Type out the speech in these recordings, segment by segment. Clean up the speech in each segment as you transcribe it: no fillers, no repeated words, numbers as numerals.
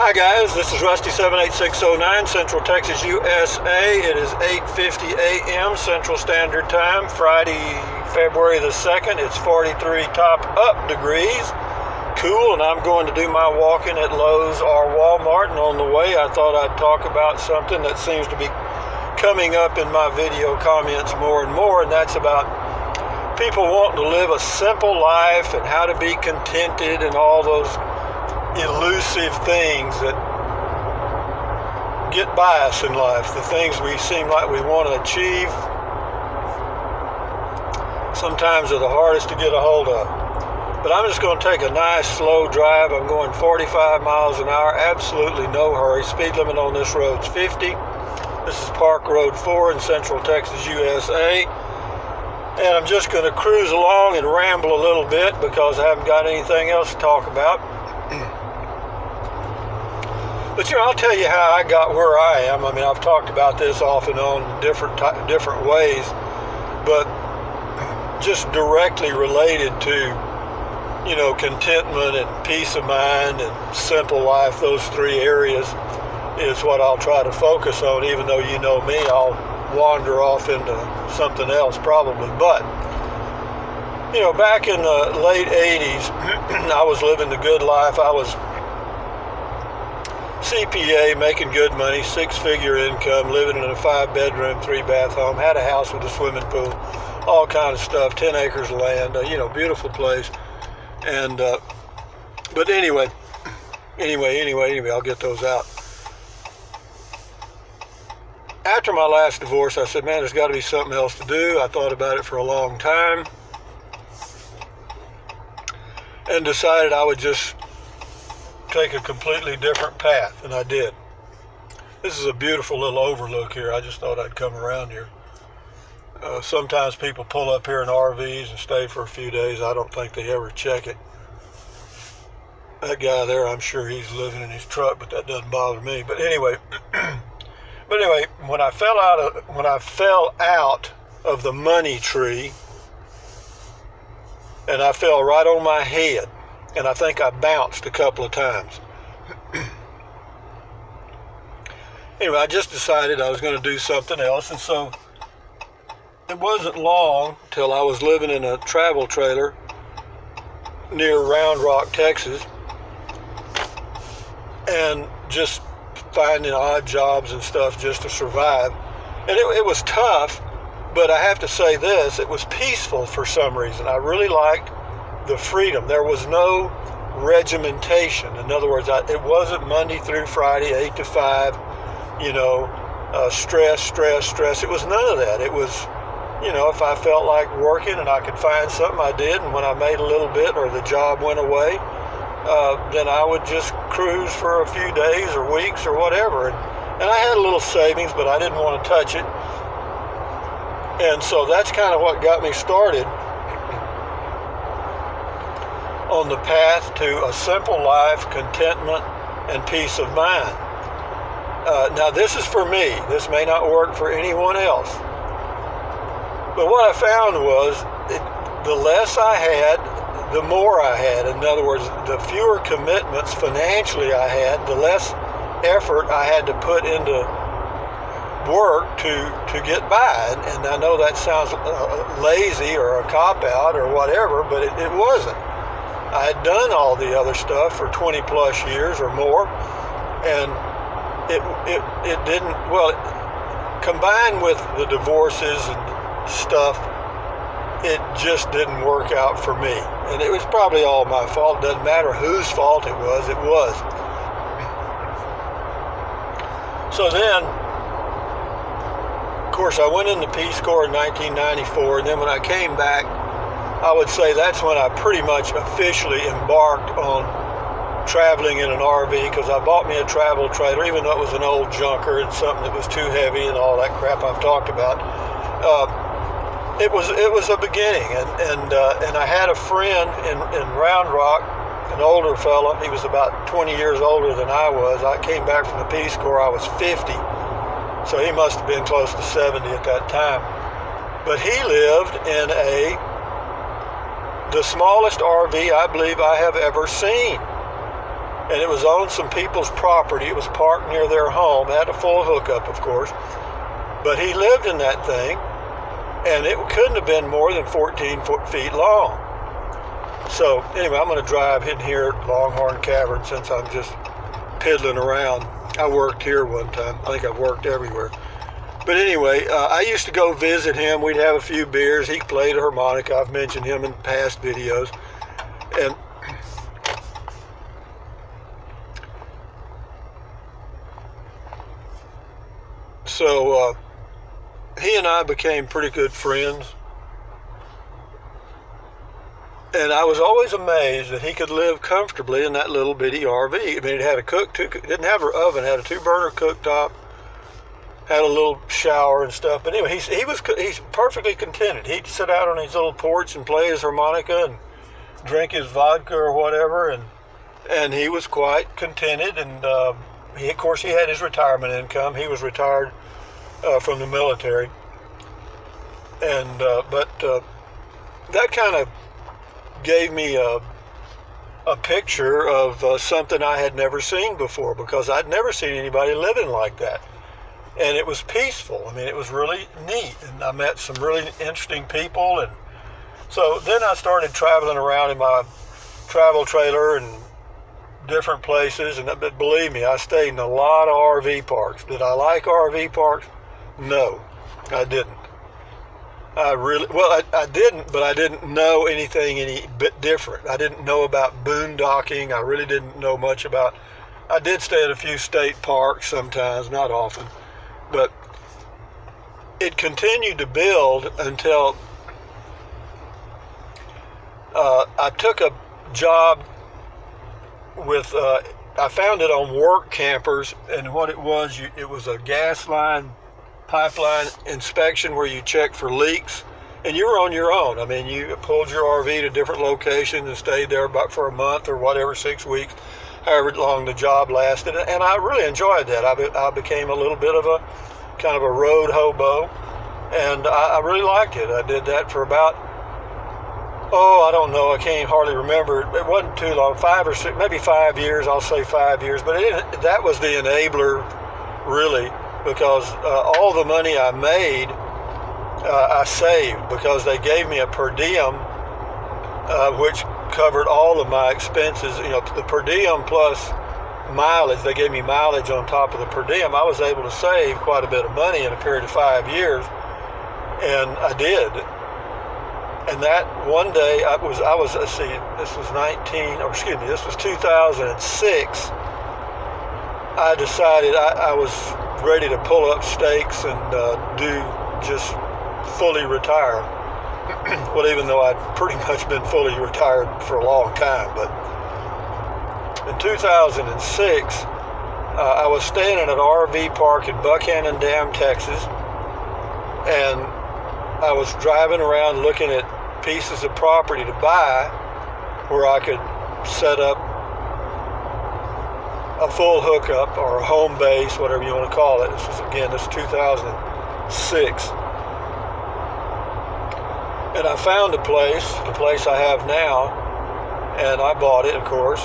Hi guys, this is Rusty78609, Central Texas, USA. It is 8:50 a.m. Central Standard Time, Friday, February the 2nd. It's 43 top up degrees. Cool, and I'm going to do my walking at Lowe's or Walmart. And on the way, I thought I'd talk about something that seems to be coming up in my video comments more and more, and that's about people wanting to live a simple life and how to be contented and all those elusive things that get by us in life, the things we seem like we want to achieve, sometimes are the hardest to get a hold of. But I'm just going to take a nice slow drive. I'm going 45 miles an hour, absolutely no hurry. Speed limit on this road's 50. This is Park Road 4 in Central Texas, USA. And I'm just going to cruise along and ramble a little bit because I haven't got anything else to talk about. But I'll tell you how I got where I am. I mean, I've talked about this off and on different ways, but just directly related to, contentment and peace of mind and simple life, those three areas is what I'll try to focus on, even though you know me, I'll wander off into something else probably. But, back in the late 80s, I was living the good life. I was CPA, making good money, six-figure income, living in a 5-bedroom, 3-bath home, had a house with a swimming pool, all kind of stuff, 10 acres of land, beautiful place. And, but anyway, I'll get those out. After my last divorce, I said, man, there's got to be something else to do. I thought about it for a long time and decided I would just take a completely different path, and I did. This is a beautiful little overlook here. I just thought I'd come around here. Sometimes people pull up here in RVs and stay for a few days. I don't think they ever check it. That guy there, I'm sure he's living in his truck, but that doesn't bother me. But anyway, when I fell out of the money tree, and I fell right on my head, and I think I bounced a couple of times. Anyway, I just decided I was going to do something else, and so it wasn't long till I was living in a travel trailer near Round Rock, Texas, and just finding odd jobs and stuff just to survive. And it was tough, but I have to say this, it was peaceful for some reason. I really liked the freedom. There was no regimentation. In other words, it wasn't Monday through Friday, 8 to 5, stress. It was none of that. It was, if I felt like working and I could find something, I did. And when I made a little bit or the job went away, then I would just cruise for a few days or weeks or whatever. And I had a little savings, but I didn't want to touch it. And so that's kind of what got me started on the path to a simple life, contentment, and peace of mind. Now, this is for me. This may not work for anyone else. But what I found was the less I had, the more I had. In other words, the fewer commitments financially I had, the less effort I had to put into work to get by. And I know that sounds lazy or a cop-out or whatever, but it wasn't. I had done all the other stuff for 20 plus years or more, and it didn't, combined with the divorces and stuff, it just didn't work out for me. And it was probably all my fault. It doesn't matter whose fault it was. So then, of course, I went in the Peace Corps in 1994, and then when I came back, I would say that's when I pretty much officially embarked on traveling in an RV, because I bought me a travel trailer, even though it was an old junker and something that was too heavy and all that crap I've talked about. It was a beginning, and I had a friend in Round Rock, an older fella. He was about 20 years older than I was. I came back from the Peace Corps, I was 50, so he must have been close to 70 at that time. But he lived in the smallest RV I believe I have ever seen. and it was on some people's property. It was parked near their home. It had a full hookup, of course, but he lived in that thing, and it couldn't have been more than 14 feet long. So anyway, I'm going to drive in here at Longhorn Cavern since I'm just piddling around. I worked here one time. I think I've worked everywhere. But anyway, I used to go visit him. We'd have a few beers. He played a harmonica. I've mentioned him in past videos. And so he and I became pretty good friends. And I was always amazed that he could live comfortably in that little bitty RV. I mean, it had a it didn't have an oven, it had a 2-burner cooktop, had a little shower and stuff. But anyway, he's perfectly contented. He'd sit out on his little porch and play his harmonica and drink his vodka or whatever, and he was quite contented. And of course, he had his retirement income. He was retired from the military, and but that kind of gave me a picture of something I had never seen before, because I'd never seen anybody living like that. And it was peaceful. I mean, it was really neat. And I met some really interesting people. And so then I started traveling around in my travel trailer and different places. And but believe me, I stayed in a lot of RV parks. Did I like RV parks? No, I didn't. I didn't, but I didn't know anything any bit different. I didn't know about boondocking. I really didn't know much about. I did stay at a few state parks sometimes, not often, but it continued to build until I took a job with. I found it on Work Campers, and what it was a gas line pipeline inspection where you check for leaks, and you were on your own. I mean, you pulled your RV to different locations and stayed there about for a month or whatever, 6 weeks, however long the job lasted. And I really enjoyed that. I became a little bit of a kind of a road hobo, and I really liked it. I did that for about, I don't know, I can't hardly remember. It wasn't too long, 5 or 6, maybe 5 years. I'll say 5 years, but that was the enabler, really. Because all the money I made, I saved, because they gave me a per diem, which covered all of my expenses. You know, the per diem plus mileage, they gave me mileage on top of the per diem. I was able to save quite a bit of money in a period of 5 years, and I did. And that one day, let's see, this was 2006. I decided I was ready to pull up stakes and just fully retire. Well, even though I'd pretty much been fully retired for a long time. But in 2006, I was staying in an RV park in Buchanan Dam, Texas, and I was driving around looking at pieces of property to buy where I could set up a full hookup or a home base, whatever you want to call it. This is 2006. And I found the place I have now, and I bought it, of course,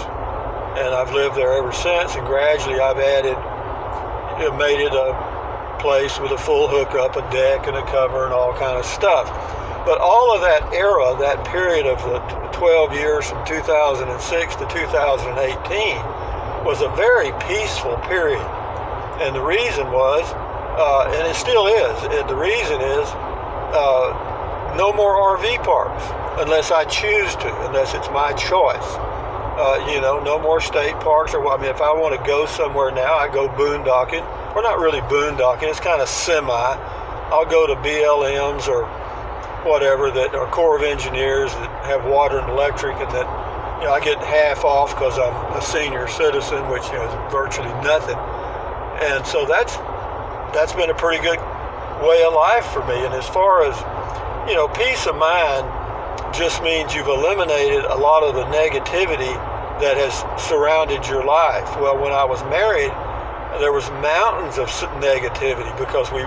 and I've lived there ever since, and gradually I've made it a place with a full hookup, a deck and a cover and all kind of stuff. But all of that era, that period of the 12 years from 2006 to 2018, was a very peaceful period. And the reason was, and it still is, the reason is no more RV parks unless I choose to, unless it's my choice. No more state parks. If I want to go somewhere now, I go boondocking. Or not really boondocking, it's kind of semi. I'll go to BLMs or whatever, that are Corps of Engineers that have water and electric, and that I get half off because I'm a senior citizen, which is virtually nothing. And so that's been a pretty good way of life for me. And as far as, peace of mind just means you've eliminated a lot of the negativity that has surrounded your life. Well, when I was married, there was mountains of negativity, because we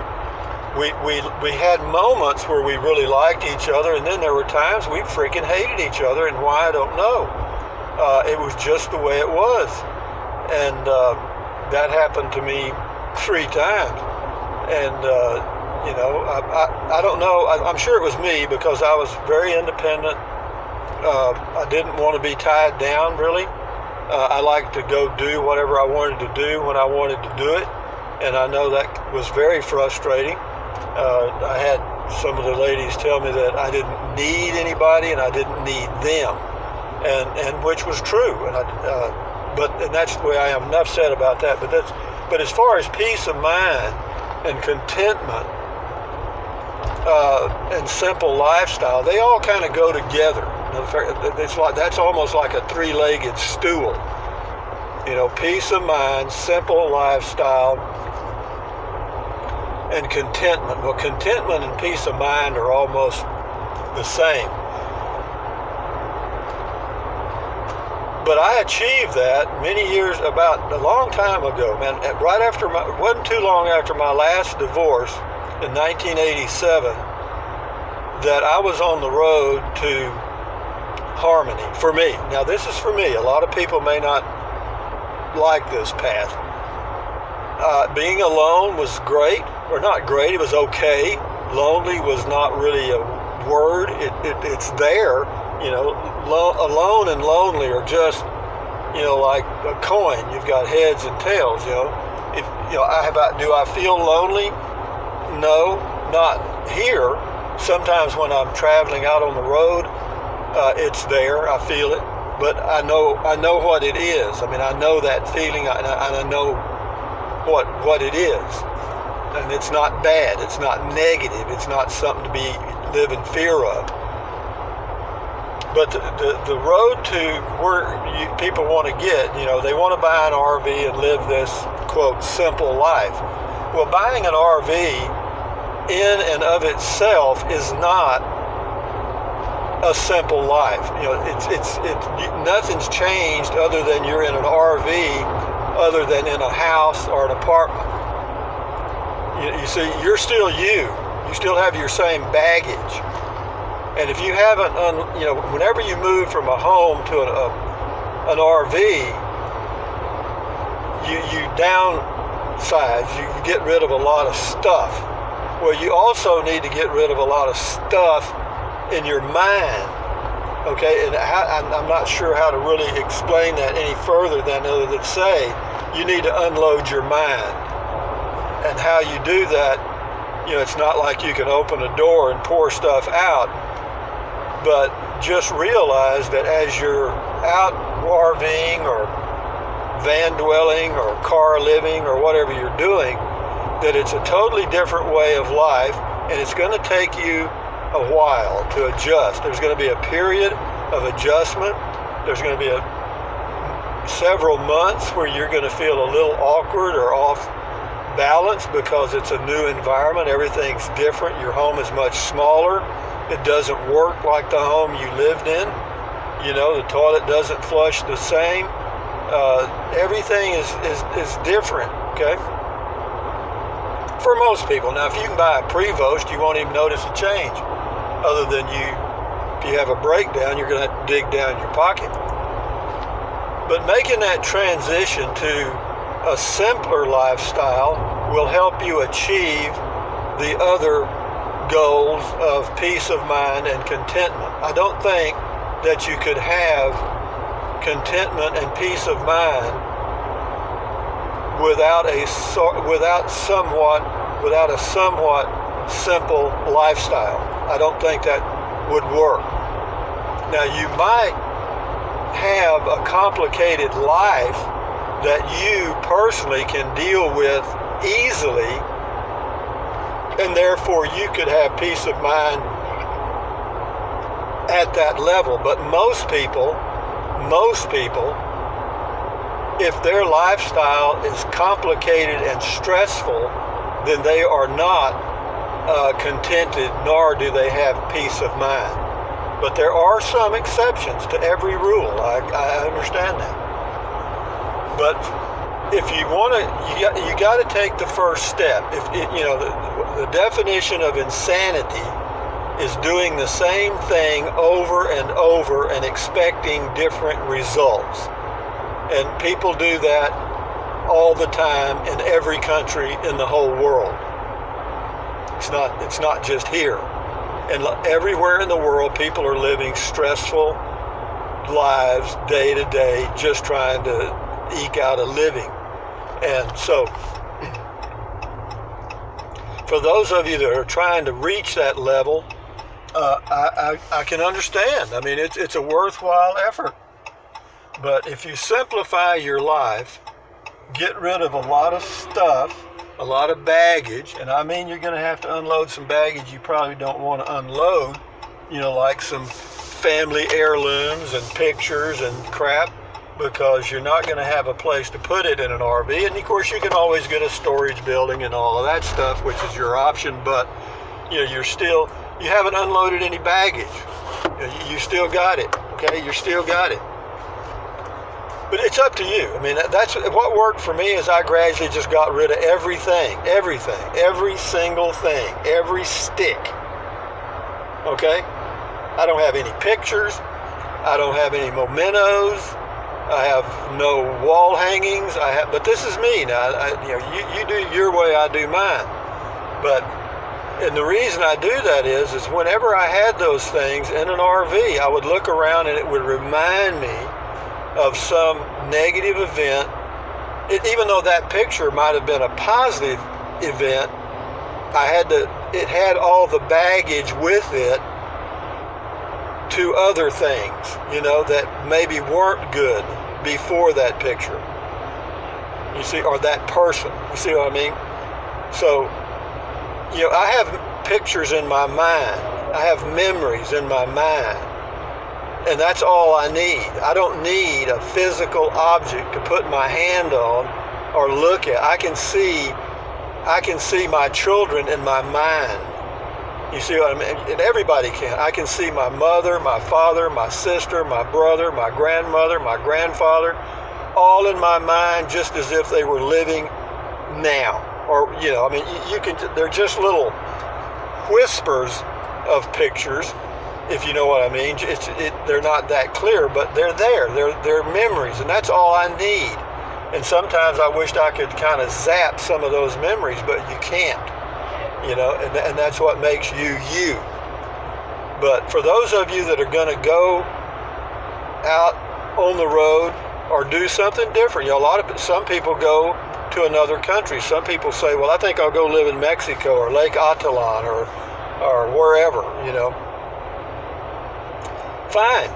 had moments where we really liked each other, and then there were times we freaking hated each other, and why, I don't know. It was just the way it was. and that happened to me 3 times. And I don't know. I'm sure it was me, because I was very independent. I didn't want to be tied down, really. I liked to go do whatever I wanted to do when I wanted to do it, and I know that was very frustrating. I had some of the ladies tell me that I didn't need anybody and I didn't need them, and which was true. And that's the way I am. Enough said about that. But as far as peace of mind and contentment and simple lifestyle, they all kind of go together. It's like, that's almost like a 3-legged stool. Peace of mind, simple lifestyle, and contentment. Well, contentment and peace of mind are almost the same. But I achieved that about a long time ago, man. Right after wasn't too long after my last divorce in 1987, that I was on the road to harmony for me. Now, this is for me. A lot of people may not like this path. Being alone was great, or not great. It was okay. Lonely was not really a word. It's there. Alone and lonely are just, like a coin. You've got heads and tails. Do I feel lonely? No, not here. Sometimes when I'm traveling out on the road, it's there. I feel it, but I know what it is. I mean, I know that feeling, and I know what it is, and it's not bad. It's not negative. It's not something to live in fear of. But the road to where people want to get, they want to buy an RV and live this, quote, simple life. Well, buying an RV in and of itself is not a simple life. Nothing's changed other than you're in an RV, other than in a house or an apartment. You see, you're still you. You still have your same baggage. And if you haven't, whenever you move from a home to an RV, you downsize. You get rid of a lot of stuff. Well, you also need to get rid of a lot of stuff in your mind, okay? And I'm not sure how to really explain that any further than other than say you need to unload your mind. And how you do that, it's not like you can open a door and pour stuff out, but just realize that as you're out RVing or van dwelling or car living or whatever you're doing, that it's a totally different way of life, and it's going to take you a while to adjust. There's going to be a period of adjustment. There's going to be several months where you're going to feel a little awkward or off balance because it's a new environment. Everything's different. Your home is much smaller. It doesn't work like the home you lived in. The toilet doesn't flush the same. Everything is different, okay? For most people. Now, if you can buy a Prevost, you won't even notice a change. Other than if you have a breakdown, you're going to have to dig down your pocket. But making that transition to a simpler lifestyle will help you achieve the other goals of peace of mind and contentment. I don't think that you could have contentment and peace of mind without a somewhat simple lifestyle. I don't think that would work. Now, you might have a complicated life that you personally can deal with easily, and therefore you could have peace of mind at that level. But most people, if their lifestyle is complicated and stressful, then they are not contented, nor do they have peace of mind. But there are some exceptions to every rule. I understand that. But if you want to, you got to take the first step. The definition of insanity is doing the same thing over and over and expecting different results. And people do that all the time in every country in the whole world. It's not just here. And everywhere in the world, people are living stressful lives day to day, just trying to eke out a living. And so, for those of you that are trying to reach that level, I can understand. I mean, it's a worthwhile effort. But if you simplify your life, get rid of a lot of stuff, a lot of baggage, and I mean you're going to have to unload some baggage you probably don't want to unload, like some family heirlooms and pictures and crap, because you're not going to have a place to put it in an RV. And of course you can always get a storage building and all of that stuff, which is your option, but you haven't unloaded any baggage. You still got it, okay? You still got it. But it's up to you. I mean, that's what worked for me is I gradually just got rid of everything, every single thing, every stick. Okay? I don't have any pictures. I don't have any mementos. I have no wall hangings. But this is me now. You do your way, I do mine. And the reason I do that is whenever I had those things in an RV, I would look around and it would remind me of some negative event. Even though that picture might have been a positive event, it had all the baggage with it to other things, that maybe weren't good before that picture. You see, or that person. You see what I mean? So, I have pictures in my mind. I have memories in my mind. And that's all I need. I don't need a physical object to put my hand on or look at. I can see my children in my mind. You see what I mean? And everybody can. I can see my mother, my father, my sister, my brother, my grandmother, my grandfather, all in my mind just as if they were living now. Or, they're just little whispers of pictures, if you know what I mean. They're not that clear, but they're there. They're memories, and that's all I need. And sometimes I wished I could kind of zap some of those memories, but you can't, and that's what makes you, you. But for those of you that are going to go out on the road or do something different, some people go to another country. Some people say, well, I think I'll go live in Mexico or Lake Atitlan or wherever, Fine.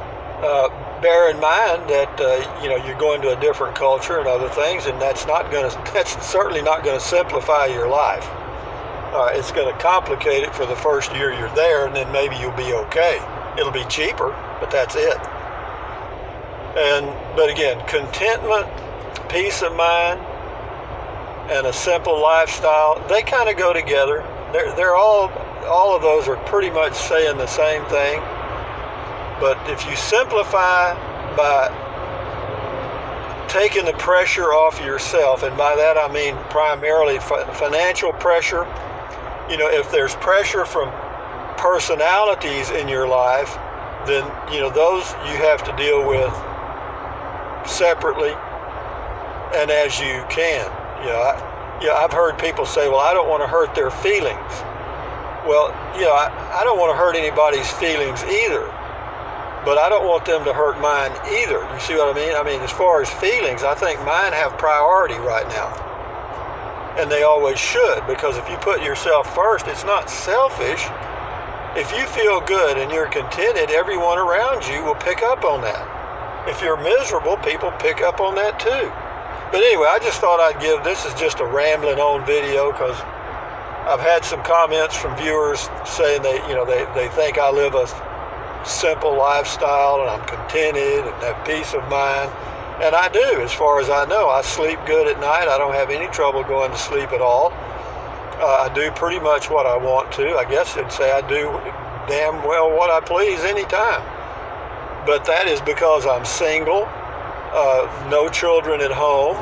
Bear in mind that you're going to a different culture and other things, and that's certainly not going to simplify your life. It's going to complicate it for the first year you're there, and then maybe you'll be okay. It'll be cheaper, but that's it. But again, contentment, peace of mind, and a simple lifestyle, they kind of go together. They're all of those are pretty much saying the same thing. But if you simplify by taking the pressure off yourself, and by that I mean primarily financial pressure, if there's pressure from personalities in your life, then, those you have to deal with separately and as you can. I've heard people say, well, I don't want to hurt their feelings. Well, I don't want to hurt anybody's feelings either. But I don't want them to hurt mine either. You see what I mean? I mean, as far as feelings, I think mine have priority right now. And they always should, because if you put yourself first, it's not selfish. If you feel good and you're contented, everyone around you will pick up on that. If you're miserable, people pick up on that too. But anyway, I just thought this is just a rambling on video, because I've had some comments from viewers saying they think I live a simple lifestyle and I'm contented and have peace of mind, and I do. As far as I know, I sleep good at night. I don't have any trouble going to sleep at all. I do pretty much what I want to. I guess you'd say I do damn well what I please anytime. But that is because I'm single, no children at home.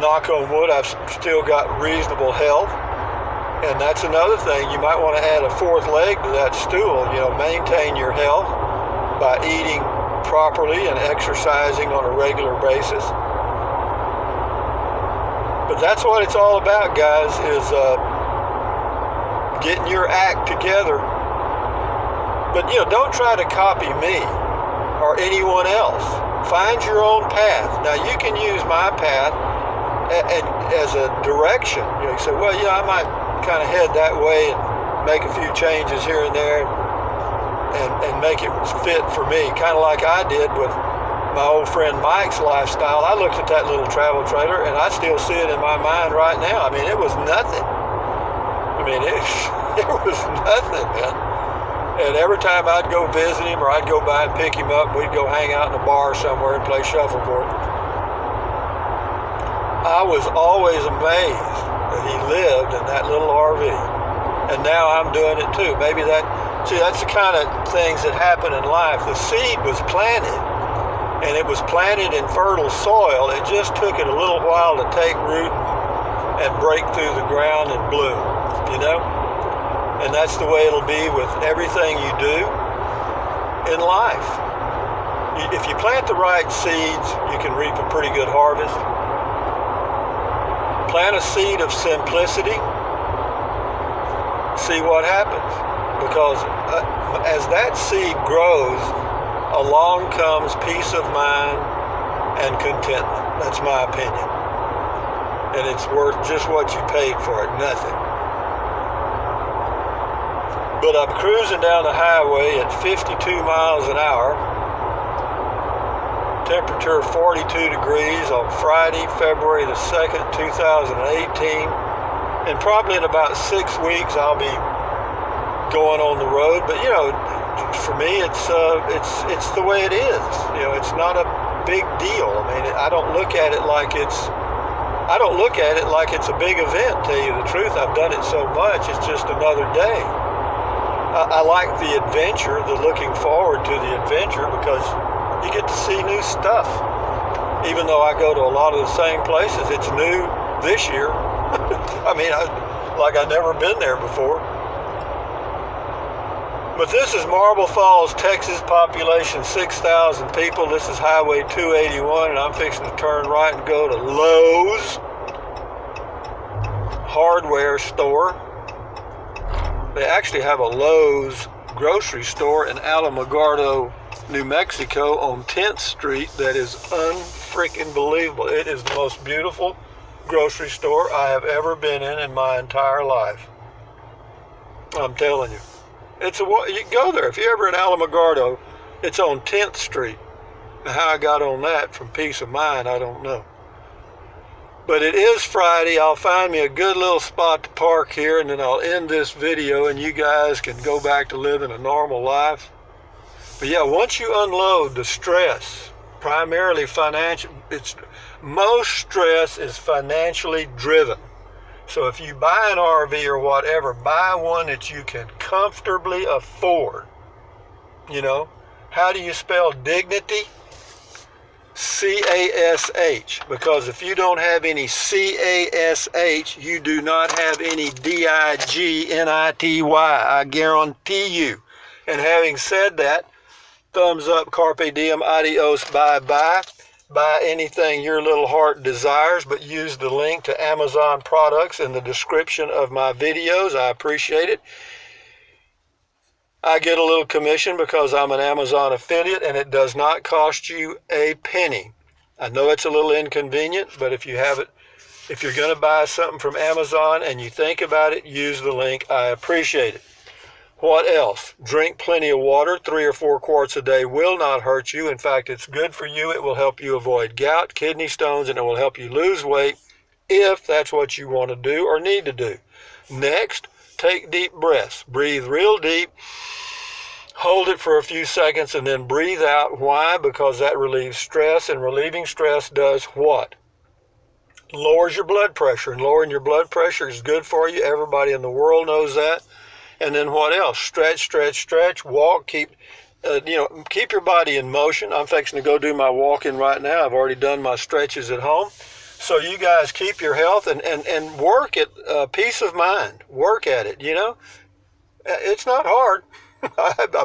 Knock on wood, I've still got reasonable health. And that's another thing. You might want to add a fourth leg to that stool. Maintain your health by eating properly and exercising on a regular basis. But that's what it's all about, guys, is getting your act together. But, don't try to copy me or anyone else. Find your own path. Now, you can use my path as a direction. You say, well, I might kind of head that way and make a few changes here and there and make it fit for me, kind of like I did with my old friend Mike's lifestyle. I looked at that little travel trailer, and I still see it in my mind right now. I mean, it was nothing. It was nothing, man. And every time I'd go visit him, or I'd go by and pick him up, we'd go hang out in a bar somewhere and play shuffleboard. I was always amazed that he lived in that little RV. And now I'm doing it too. That's the kind of things that happen in life. The seed was planted, and it was planted in fertile soil. It just took it a little while to take root and break through the ground and bloom, And that's the way it'll be with everything you do in life. If you plant the right seeds, you can reap a pretty good harvest. Plant a seed of simplicity. See what happens. Because as that seed grows, along comes peace of mind and contentment. That's my opinion. And it's worth just what you paid for it, nothing. But I'm cruising down the highway at 52 miles an hour. Temperature 42 degrees on Friday, February the 2nd, 2018. And probably in about 6 weeks I'll be going on the road. But for me it's the way it is. It's not a big deal. I don't look at it like it's a big event, tell you the truth. I've done it so much, it's just another day. I like the adventure, the looking forward to the adventure, because you get to see new stuff. Even though I go to a lot of the same places, it's new this year. I've never been there before. But this is Marble Falls, Texas, population 6,000 people. This is Highway 281, and I'm fixing to turn right and go to Lowe's hardware store. They actually have a Lowe's grocery store in Alamogordo, New Mexico on 10th Street that is unfreaking believable. It is the most beautiful grocery store I have ever been in my entire life. I'm telling you. You go there. If you're ever in Alamogordo, it's on 10th Street. Now, how I got on that from peace of mind, I don't know. But it is Friday. I'll find me a good little spot to park here, and then I'll end this video, and you guys can go back to living a normal life. But yeah, once you unload the stress, primarily financial, most stress is financially driven. So if you buy an RV or whatever, buy one that you can comfortably afford. How do you spell dignity? C-A-S-H. Because if you don't have any C-A-S-H, you do not have any D-I-G-N-I-T-Y. I guarantee you. And having said that, thumbs up, carpe diem, adios, bye-bye. Buy anything your little heart desires, but use the link to Amazon products in the description of my videos. I appreciate it. I get a little commission because I'm an Amazon affiliate, and it does not cost you a penny. I know it's a little inconvenient, but if you're going to buy something from Amazon and you think about it, use the link. I appreciate it. What else? Drink plenty of water. 3 or 4 quarts a day will not hurt you. In fact, it's good for you. It will help you avoid gout, kidney stones, and it will help you lose weight if that's what you want to do or need to do. Next, take deep breaths. Breathe real deep. Hold it for a few seconds and then breathe out. Why? Because that relieves stress, and relieving stress does what? Lowers your blood pressure, and lowering your blood pressure is good for you. Everybody in the world knows that. And then what else? Stretch, walk, keep your body in motion. I'm fixing to go do my walking right now. I've already done my stretches at home. So you guys keep your health and work at peace of mind. Work at it, It's not hard.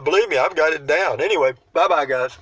Believe me, I've got it down. Anyway, bye-bye, guys.